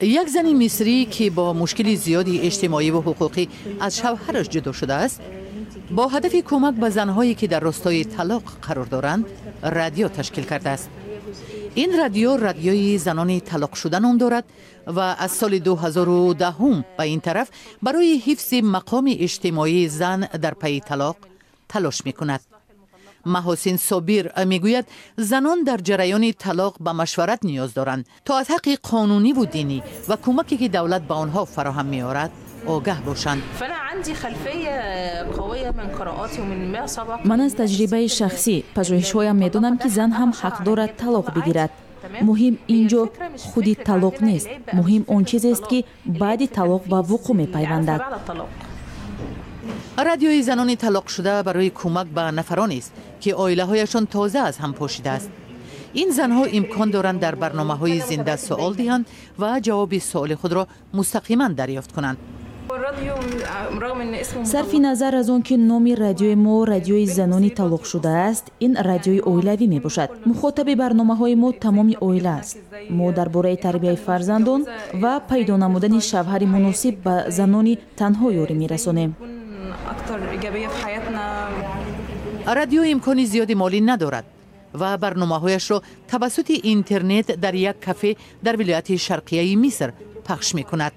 یک زن مصری که با مشکل زیادی اجتماعی و حقوقی از شوهرش جدا شده است، با هدف کمک به زنهایی که در راستای طلاق قرار دارند، رادیو تشکیل کرده است. این رادیوی زنان طلاق شده نام دارد و از سال 2010 به این طرف برای حفظ مقام اجتماعی زن در پی طلاق تلاش می‌کند. محاسن صابر میگوید زنان در جریان طلاق به مشورت نیاز دارند تا از حق قانونی و دینی و کمکی که دولت به آنها فراهم می‌آورد آگاه باشند. من از تجربه شخصی پژوهش‌هایم می‌دانم که زن هم حق دارد طلاق بگیرد. مهم اینجا خودی طلاق نیست، مهم آن چیزی است که بعد طلاق به وقوع می‌پیوندد. رادیوی زنان طلاق شده برای کمک به نفرانی است که عائله‌هایشان تازه از هم پاشیده است. این زنها امکان دارند در برنامه‌های زنده سوال دهند و جواب سوال خود را مستقیما دریافت کنند. صرف نظر از آن که نام رادیوی ما رادیوی زنانی طلاق شده است، این رادیوی عائلوی می باشد. مخاطب برنامه‌های ما تمام عائله است. ما درباره تربیت فرزندان و پیدا نمودن شوهر مناسب به زنان تنها یاری می‌رسانیم. رادیو امکانی زیادی مالی ندارد و برنامه‌هایش را توسط اینترنت در یک کافه در ولایت شرقیه مصر پخش می‌کند.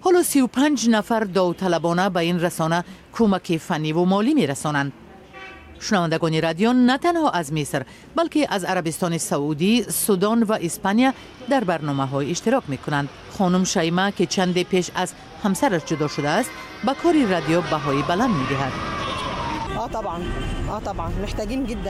حالا 35 نفر داوطلبانه به این رسانه کمک فنی و مالی می‌رسانند. شنوندگان رادیو نه تنها از مصر بلکه از عربستان سعودی، سودان و اسپانیا در برنامه‌های اشتراک می‌کنند. خانم شیما که چند پیش از همسرش جدا شده است، با کاری رادیو بهای بلند می‌دهد.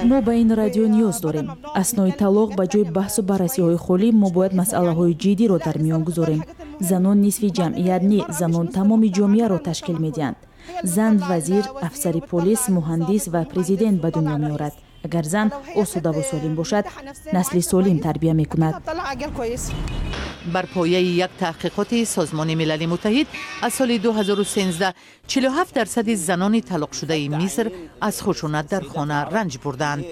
ما به این رادیو نیاز داریم. اثنای طلاق به جای بحث و بررسی‌های خالی ما باید مسئله‌های جدی را در میان گذاریم. زنان نصف جمعیت نه، زنان تمام جامعه را تشکیل می‌دهند. زن وزیر، افسر پلیس، مهندس و پرزیدنت به دنیا می‌آورد. اگر زن آسوده و سالم باشد، نسل سالم تربیت می‌کند. بر پایه یک تحقیقات سازمان ملل متحد از سال 2013 47% زنان طلاق شده مصر از خشونت در خانه رنج بردند.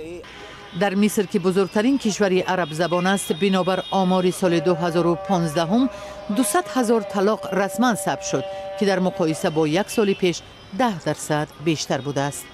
در مصر که بزرگترین کشور عرب زبان است، بنابر آمار سال 2015 200,000 طلاق رسما ثبت شد که در مقایسه با یک سال پیش 10% بیشتر بوده است.